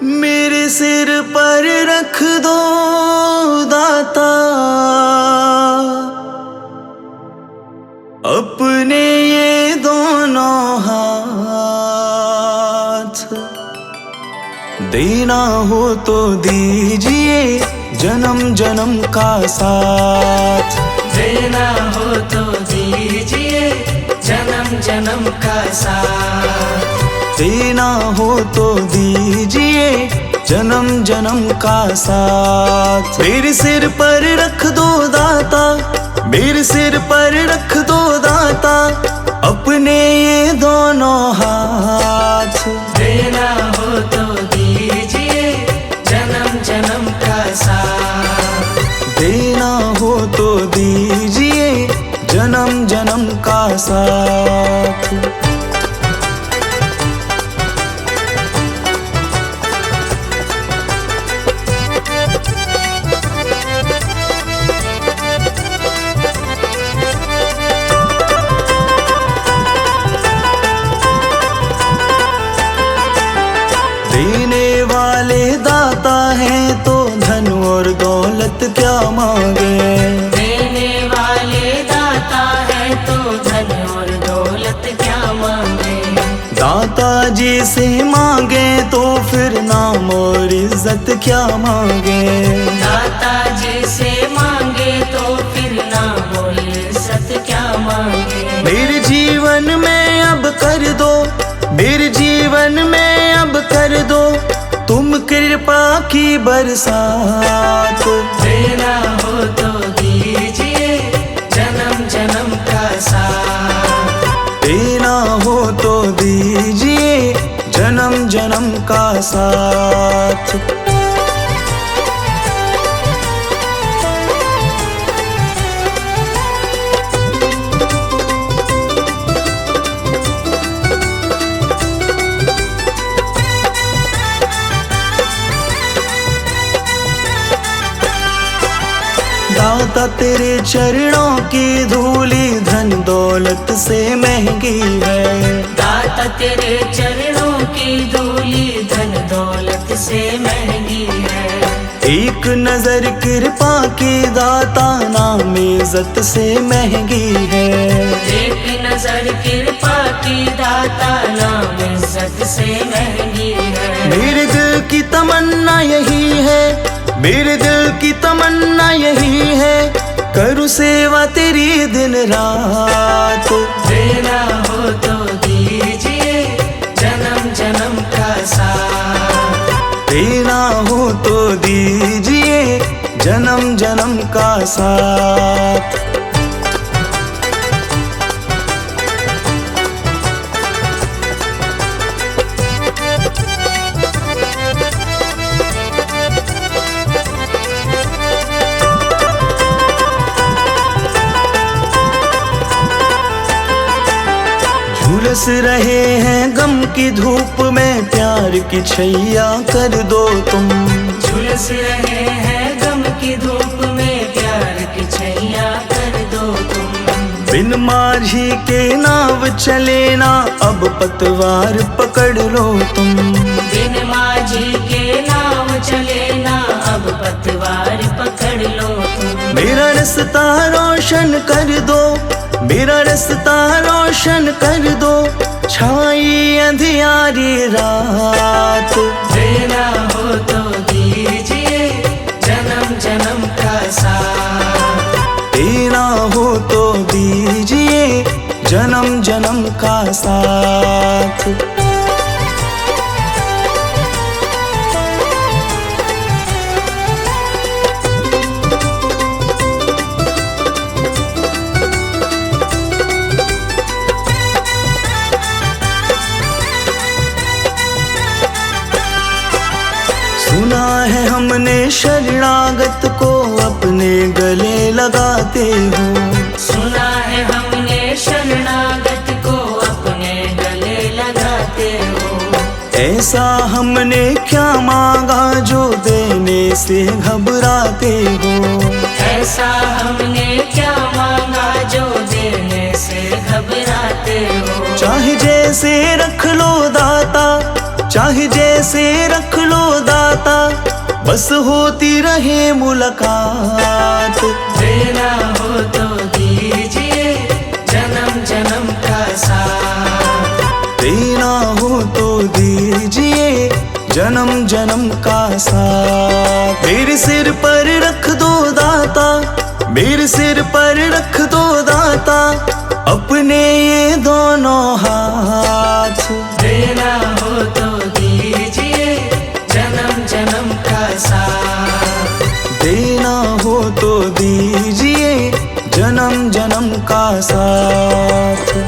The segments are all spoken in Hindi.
मेरे सिर पर रख दो दाता अपने ये दोनों हाथ। देना हो तो दीजिए जन्म जन्म का साथ। देना हो तो दीजिए जन्म जन्म का साथ। देना हो तो दीजिए जन्म जन्म का साथ। मेरे सिर पर रख दो दाता, मेरे सिर पर रख दो दाता अपने ये दोनों हाथ। देना हो तो दीजिए जन्म जन्म का साथ। देना हो तो दीजिए जन्म जन्म का साथ। देने वाले दाता हैं तो धन और दौलत क्या मांगे। देने वाले दाता है तो धन और दौलत क्या मांगे। दाता जी से मांगे तो फिर नाम और इज्जत क्या मांगे। दाता जी से मांगे तो फिर नाम और इज्जत क्या मांगे। मेरे जीवन में अब कर दो, मेरे जीवन में अब कर दो तुम कृपा की बरसात। देना हो तो दीजिए जन्म जन्म का साथ। देना हो तो दीजिए जन्म जन्म का साथ। दाता तेरे चरणों की धूली धन दौलत से महंगी है। दाता तेरे चरणों की धूली धन दौलत से महंगी है। एक नजर कृपा की दाता नाम इज्जत से महंगी है। एक नजर कृपा की दाता नाम इज्जत से महंगी है। मेरे दिल की तमन्ना यही है, मेरे दिल की तमन्ना यही है करूँ सेवा तेरी दिन रात। देना हो तो दीजिए जन्म जन्म का साथ। देना हो तो दीजिए जन्म जन्म का साथ। झुलस रहे हैं गम की धूप में प्यार की छैया कर दो तुम। झुलस रहे हैं गम की धूप में प्यार की छैया कर दो तुम। बिन माझी के नाव चले ना अब पतवार पकड़ लो तुम। बिन माझी के नाव चले ना अब पतवार पकड़ लो तुम। मेरा रास्ता रोशन कर दो, मेरा रास्ता रोशन कर दो छाई अंधियारी रात। देना हो तो दीजिए जन्म जन्म का साथ। देना हो तो दीजिए जन्म जन्म का साथ। सुना है हमने शरणागत को अपने गले लगाते हो। सुना है हमने शरणागत को अपने गले लगाते हो। ऐसा हमने क्या मांगा जो देने से घबराते हो। ऐसा हमने क्या मांगा जो देने से घबराते हो। चाहे जैसे रख लो दाता, चाहे जैसे रख लो दाता, बस होती रहे मुलाकात। देना हो तो दीजिए जन्म जन्म का साथ। देना हो तो दीजिए जन्म जन्म का साथ। मेरे सिर पर रख दो दाता, मेरे सिर पर रख दो दाता, अपने ये दोनों हाथ। देना हो तो दीजिए जन्म जन्म का साथ। देना हो तो दीजिए जन्म जन्म का साथ।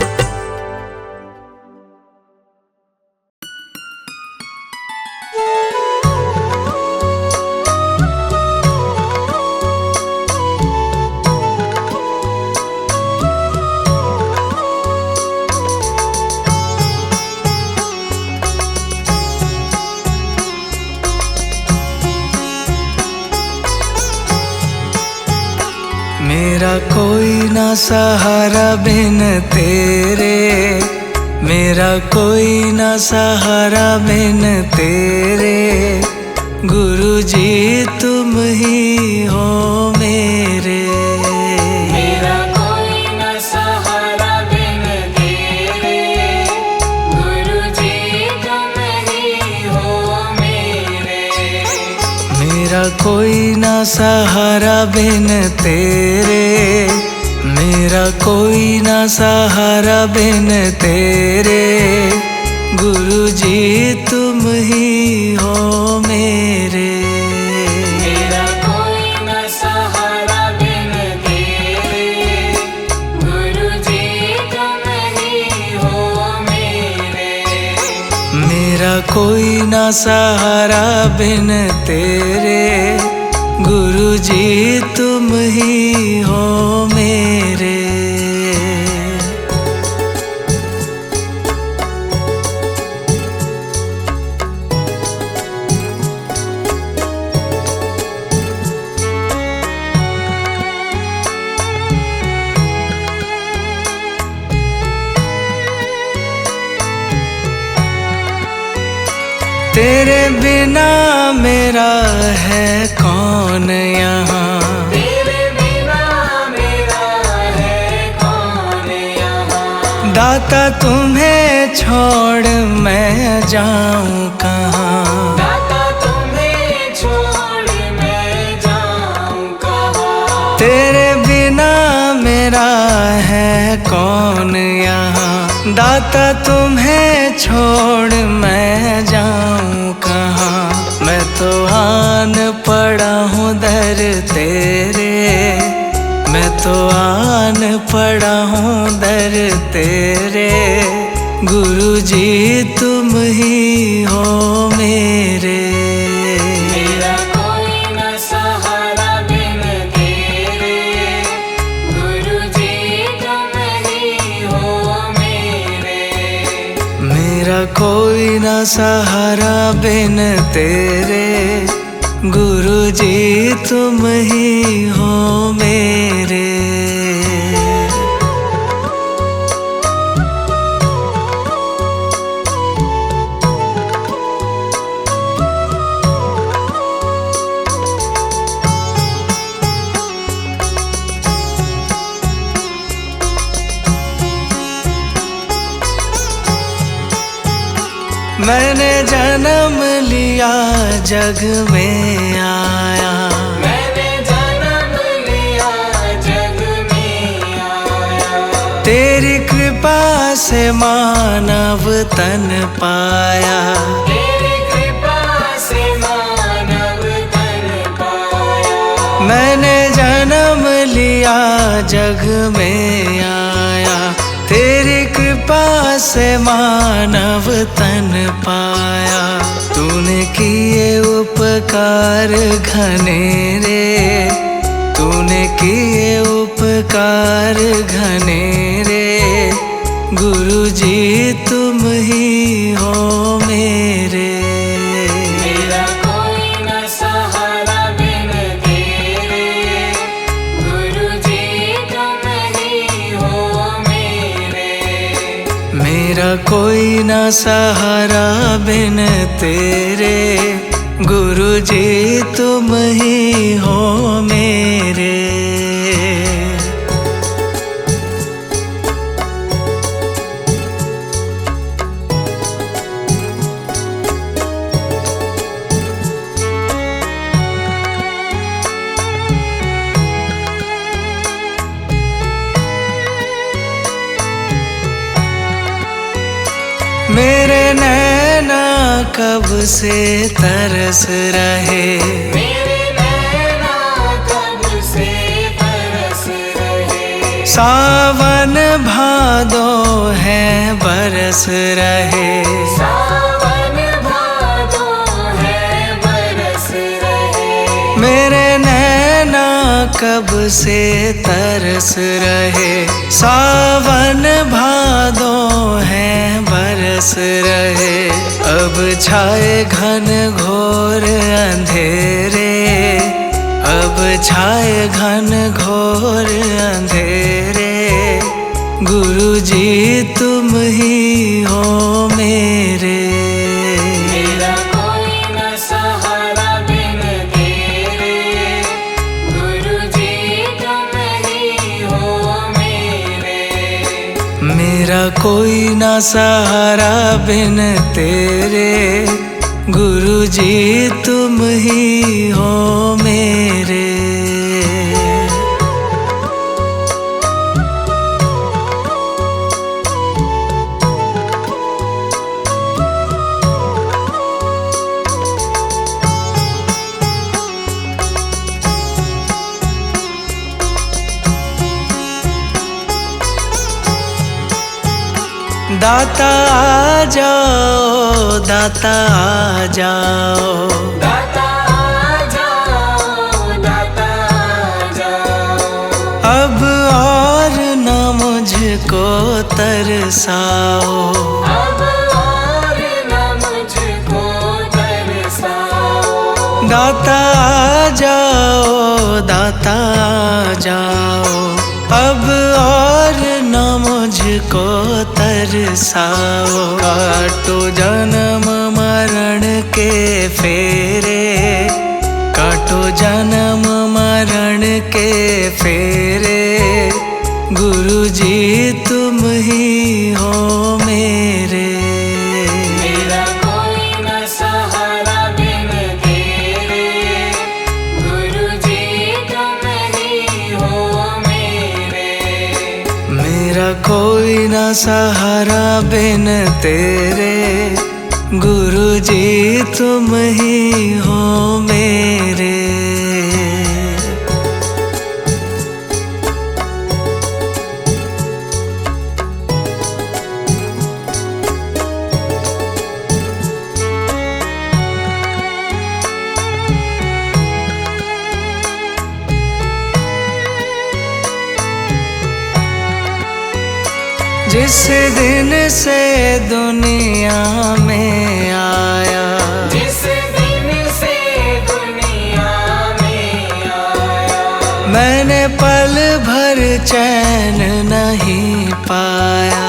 मेरा कोई ना सहारा बिन तेरे, मेरा कोई ना सहारा बिन तेरे, गुरुजी तुम ही हो मेरे। मेरा कोई न सहारा बिन तेरे, गुरुजी तुम ही हो मेरे। मेरा कोई ना सहारा बिन तेरे, मेरा कोई ना सहारा बिन तेरे, गुरुजी तुम ही हो मेरे। मेरा कोई न सहारा बिन तेरे, गुरुजी तुम ही हो मेरे। मेरा कोई ना सहारा बिन तेरे, गुरुजी तुम ही हो मेरे। तेरे बिना मेरा है कौन यहाँ, तेरे बिना मेरा है कौन यहाँ। दाता तुम्हें छोड़ मैं जाऊँ कहाँ। दाता तुम्हें छोड़ मैं जाऊँ कहाँ। तेरे बिना मेरा है कौन यहाँ, दाता तुम्हें छोड़ मैं जाऊँ कहाँ। मैं तो आन पड़ा हूँ दर तेरे, मैं तो आन पड़ा हूँ दर तेरे, गुरुजी तुम ही हो मेरे। मेरा कोई न सहारा बिन तेरे, गुरुजी तुम ही हो मेरे। मेरा कोई ना सहारा बिन तेरे, गुरुजी तुम ही हो मेरे। मैंने जन्म लिया जग में आया, मैंने जन्म लिया जग में आया। तेरी कृपा से मानव तन पाया, तेरी कृपा से मानव तन पाया। मैंने जन्म लिया जग में आया, तेरी कृपा से मानव तन पाया। तूने किए उपकार घनेरे, तूने किए उपकार घनेरे, गुरुजी तुम ही हो मेरे। मेरा कोई न सहारा बिन तेरे, गुरुजी तुम ही हो मेरे। मेरा कोई ना सहारा बिन तेरे, गुरु जी तुम ही हो मेरे। मेरे नैना कब से तरस रहे, मेरे नैना कब से तरस रहे। सावन भादो है बरस रहे, सावन भादो है बरस रहे। मेरे नैना कब से तरस रहे, सावन भादो है बरस रहे। अब छाए घन घोर अंधेरे, अब छाए घन घोर अंधेरे। गुरु जी तुम ही हो मेरे। मेरा कोई न सहारा बिन तेरे, गुरु जी तुम ही हो मेरे। मेरा कोई ना सहारा बिन तेरे, गुरु जी तुम ही हो मेरे। दाता आ जाओ, दाता आ जाओ, दाता आ जाओ, दाता आ जाओ। अब और न मुझको तरसाओ, अब और न मुझको तरसाओ। दाता आ जाओ, दाता आ जाओ। अब और न मुझको तरसाओ। काटो जन्म मरण के फेरे, काटो जन्म मरण के फेरे। गुरु जी तुम ही हो मेरे। मेरा कोई न सहारा बिन तेरे, गुरु जी तुम ही हो मेरे। मेरा कोई ना सहारा बिन तेरे, गुरु जी तुम ही हो मेरे। जिस दिन से दुनिया में आया, जिस दिन से दुनिया में आया। मैंने पल भर चैन नहीं पाया,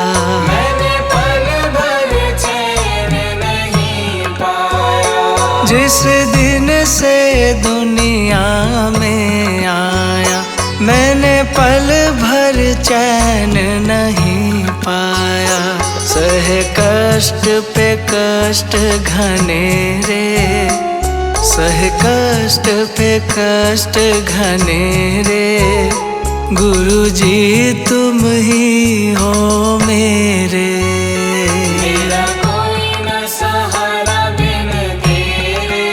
मैंने पल भर चैन नहीं पाया। जिस दिन से दुनिया में आया, मैंने पल भर चैन नहीं पाया। सह कष्ट पे कष्ट घनेरे, सह कष्ट पे कष्ट घनेरे। गुरु जी तुम ही हो मेरे। मेरा कोई न सहारा बिन तेरे,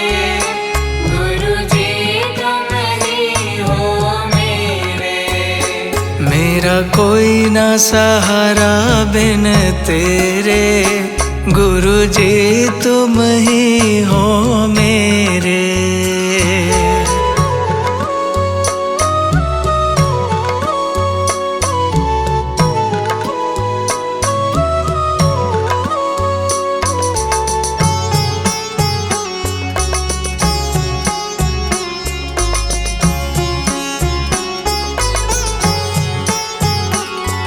गुरु जी तुम ही हो मेरे। मेरा कोई ना सहारा बिन तेरे, गुरु जी तुम ही हो मेरे।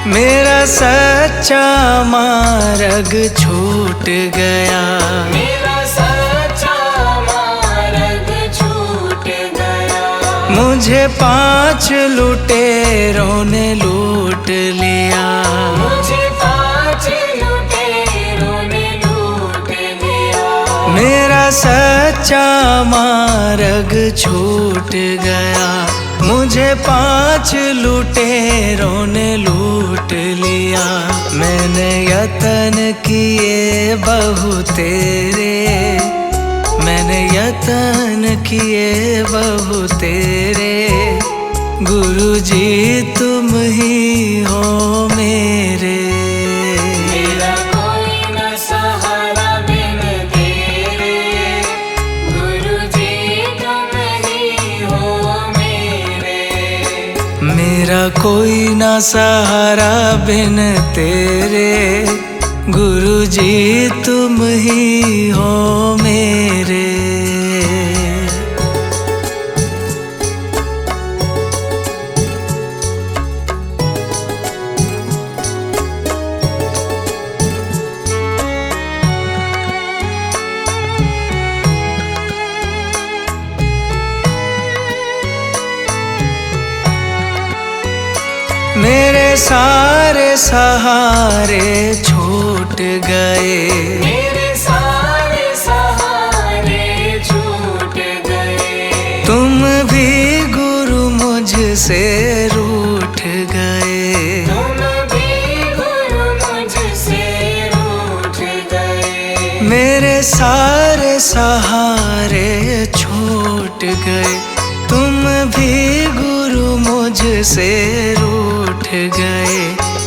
मेरा सच्चा मार्ग छूट गया, मेरा सच्चा मार्ग मुझे 5 लुटेरों ने लूट लिया, मुझे 5 लुटेरों ने लूट लिया। मेरा सच्चा मार्ग छूट गया, मुझे 5 लुटेरों ने लूट लिया। मैंने यत्न किए बहु तेरे, मैंने यत्न किए बहु तेरे, गुरुजी तुम ही हो मेरे। मेरा कोई न सहारा बिन तेरे, गुरुजी तुम ही हो मेरे। मेरा कोई ना सहारा बिन तेरे, गुरुजी तुम ही हो मेरे। मेरे सारे सहारे छूट गए, मेरे सारे सहारे छूट गए। तुम भी गुरु मुझसे रूठ गए, तुम भी गुरु मुझसे रूठ गए। मेरे सारे सहारे छूट गए, तुम भी गुरु मुझसे रूठ गए।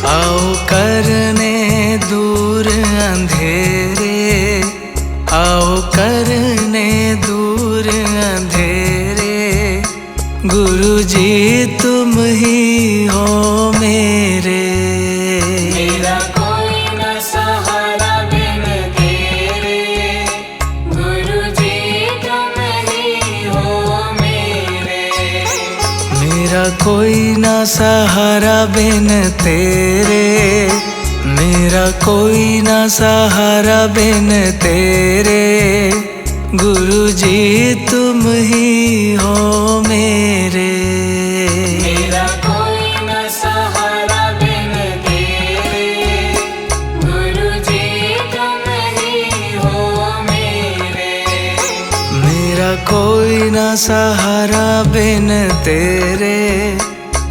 आओ करने दूर अंधेरे, आओ करने दूर अंधेरे, गुरुजी तुम ही हो मेरे। मेरा कोई न सहारा बिन तेरे, गुरुजी तुम ही हो मेरे। मेरा कोई ना सहारा बिन तेरे, मेरा कोई ना सहारा बिन तेरे, गुरुजी तुम ही हो मेरे। मेरा कोई न सहारा बिन तेरे, गुरुजी तुम ही हो मेरे। मेरा कोई ना सहारा बिन तेरे,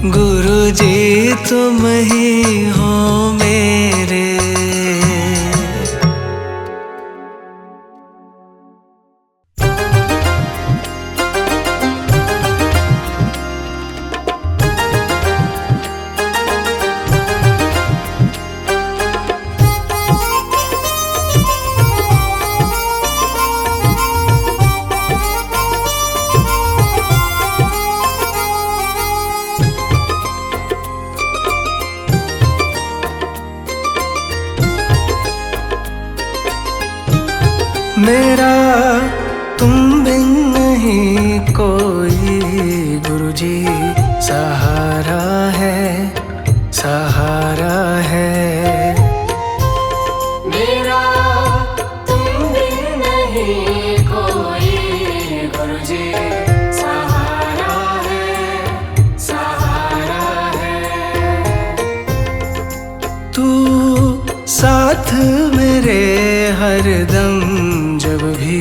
गुरुजी तुम ही हो मेरे। मेरा तुम बिन नहीं कोई गुरुजी, सहारा है, सहारा है। मेरा तुम बिन नहीं कोई गुरुजी, सहारा है, सहारा है। तू साथ मेरे हरदम जब भी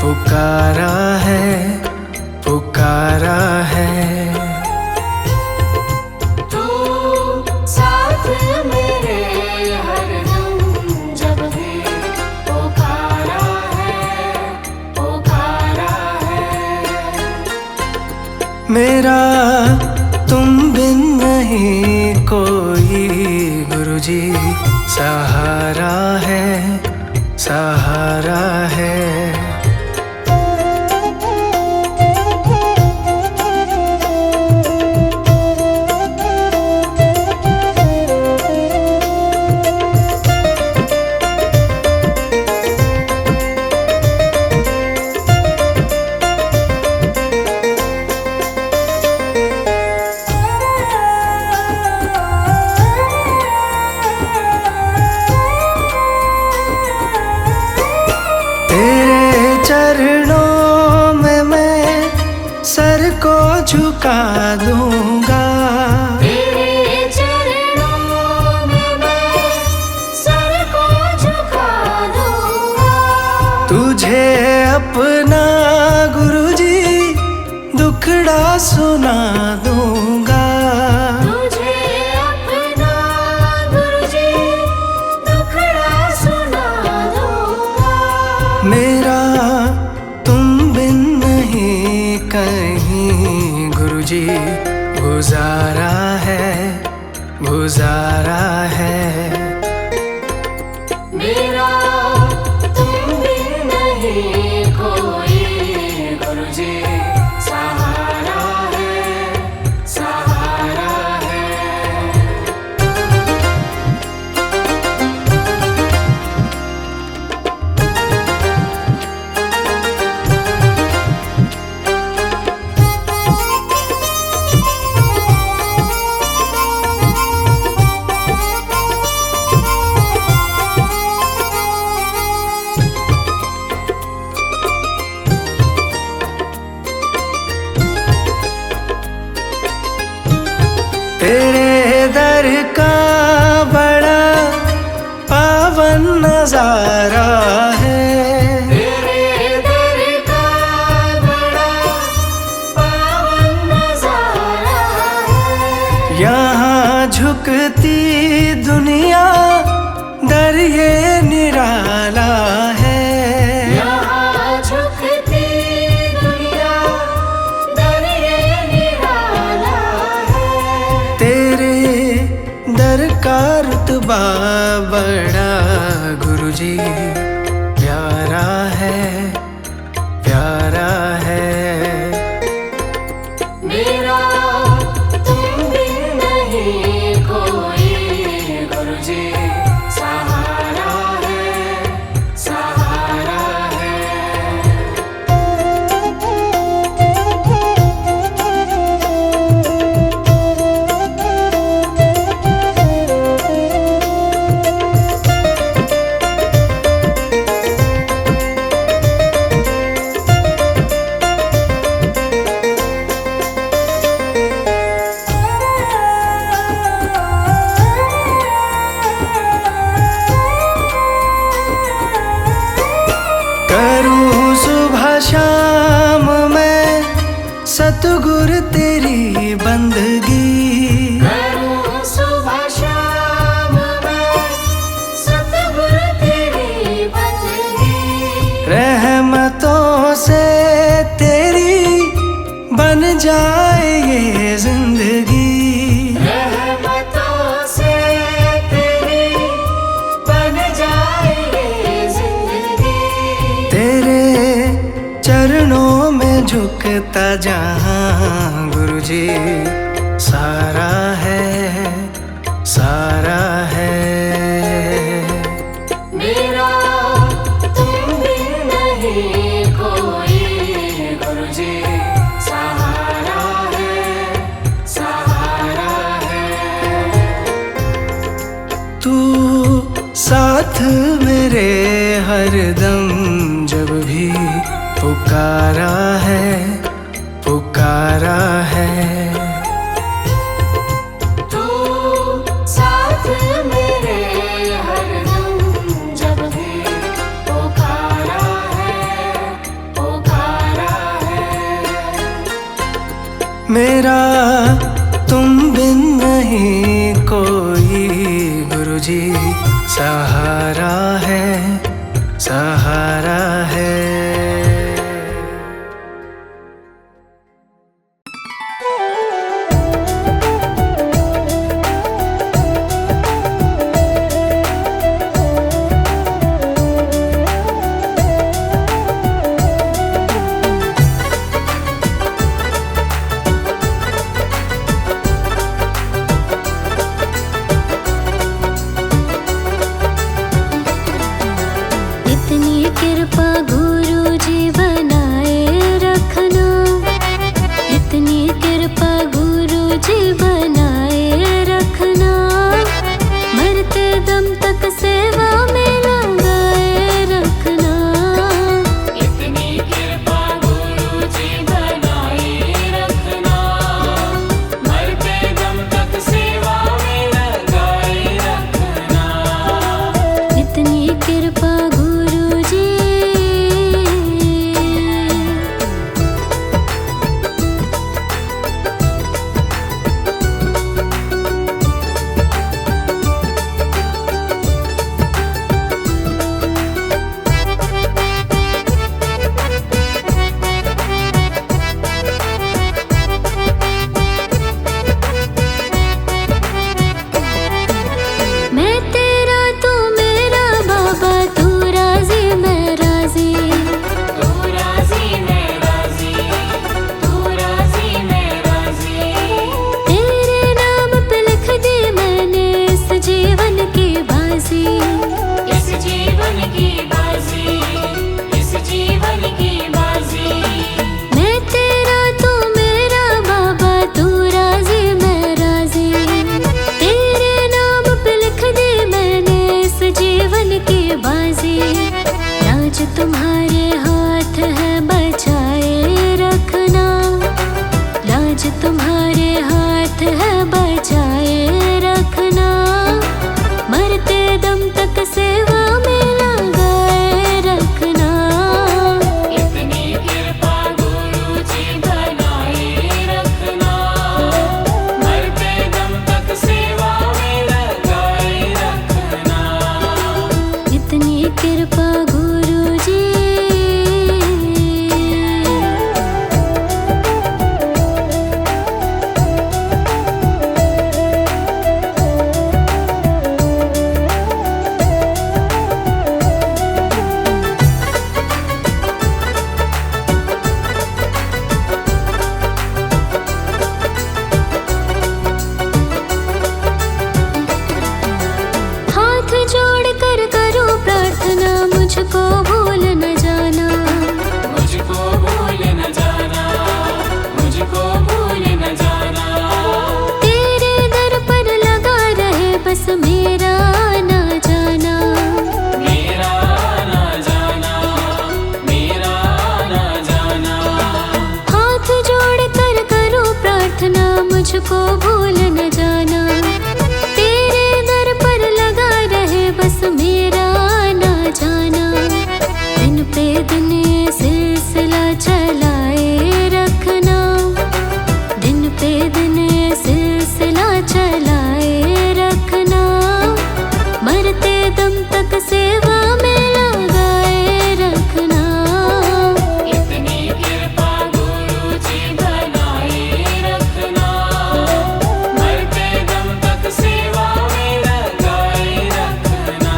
पुकारा है, पुकारा है। तू साथ मेरे हरदम जब भी पुकारा है, पुकारा है। मेरा तुम बिन नहीं कोई गुरुजी, सहारा है, सहारा है। तेरे चरणों में मैं सर को झुका झुका दूंगा। तेरे चरणों में मैं सर को झुका दूंगा। तुझे अपना गुरुजी दुखड़ा सुना दूंगा। तुझे अपना गुरुजी दुखड़ा सुना दूंगा। मेरा तुम बिन नहीं कहीं गुरुजी गुजारा है, गुजारा है। मेरा तुम बिन नहीं कोई गुरुजी सहारा है, सहारा है। तेरे दर का बड़ा पावन नजारा है। तेरे दर का बड़ा पावन नजारा है। यहाँ झुकती दुनिया दर ये निराला है। यहाँ झुकती दुनिया दर ये निराला है। तेरे दर का रुतबा बड़ा गुरुजी प्यारा है, प्यारा है। मेरा तुम बिन नहीं कोई गुरुजी सहारा है, सहारा है। करूं सुबह शाम मैं सतगुर तेरी बंदगी। करूं सुबह शाम मैं सतगुर तेरी बंदगी। रहमतों से तेरी बन जाए ये जिंदगी। रहमतों से तेरी बन जाए ये जिंदगी। तेरे चरणों में झुकता जहां गुरुजी सारा है, सारा है। मेरा तुम बिन नहीं कोई गुरुजी सहारा है, सहारा है। तू साथ मेरे हरदम जब भी पुकारा है, पुकारा है। तू साथ मेरे हरदम जब भी पुकारा है, पुकारा है। मेरा तुम बिन नहीं कोई गुरुजी सहारा है, सहारा है। इतनी कृपा तुम्हारे हाथ है बचाए रखना, लाज तुम्हारे हाथ है बचाए रखना, मरते दम तक सेवा में लगाए रखना। इतनी कृपा गुरु जी बनाए रखना, मरते दम तक सेवा में लगाए रखना। इतनी कृपा गुरु जी। हाथ जोड़ कर करो प्रार्थना, मुझको भूल न जाना, मुझको भूल न जाना, मुझको भूल न जाना। तेरे दर पर लगा रहे बस मेरा ना जाना, मेरा ना जाना, मेरा ना जाना। हाथ जोड़ कर करो प्रार्थना, मुझको भूल न जाना, तेरे दर पर लगा रहे बस मेरा ना जाना। दिन पे दिन ये सिलसिला चलाए रखना, दिन पे दिन ये सिलसिला चलाए रखना, मरते दम तक सेवा में लगाए रखना। इतनी कृपा गुरु जी बनाए रखना, मरते दम तक सेवा में लगाए रखना।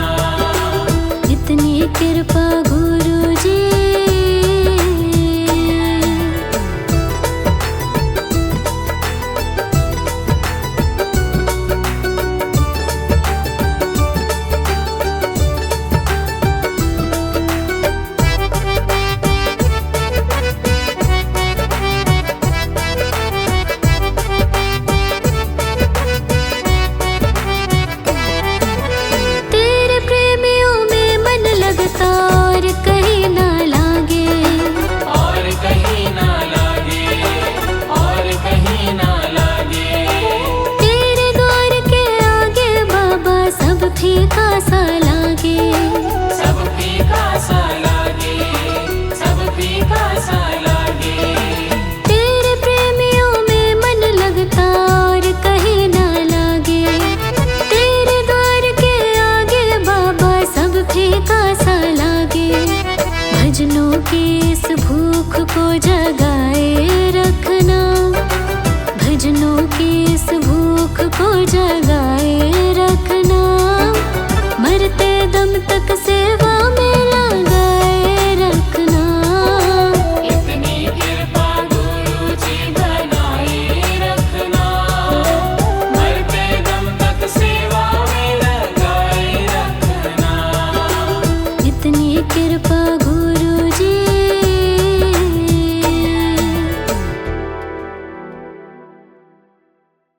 इतनी कृपा गुरु जी। तेरे प्रेमियों में मन लगता और कहीं ना लागे, और कहीं ना लागे, और कहीं ना लागे। तेरे द्वार के आगे बाबा सब फीका सा लागे, सब फीका सा लागे, सब फीका सा लागे। तेरे प्रेमियों में मन लगता और कहीं ना लागे, तेरे द्वार के आगे बाबा सब फीका सा लागे। भजनों की इस भूख को जगाए रखना, भजनों की इस भूख को जगाए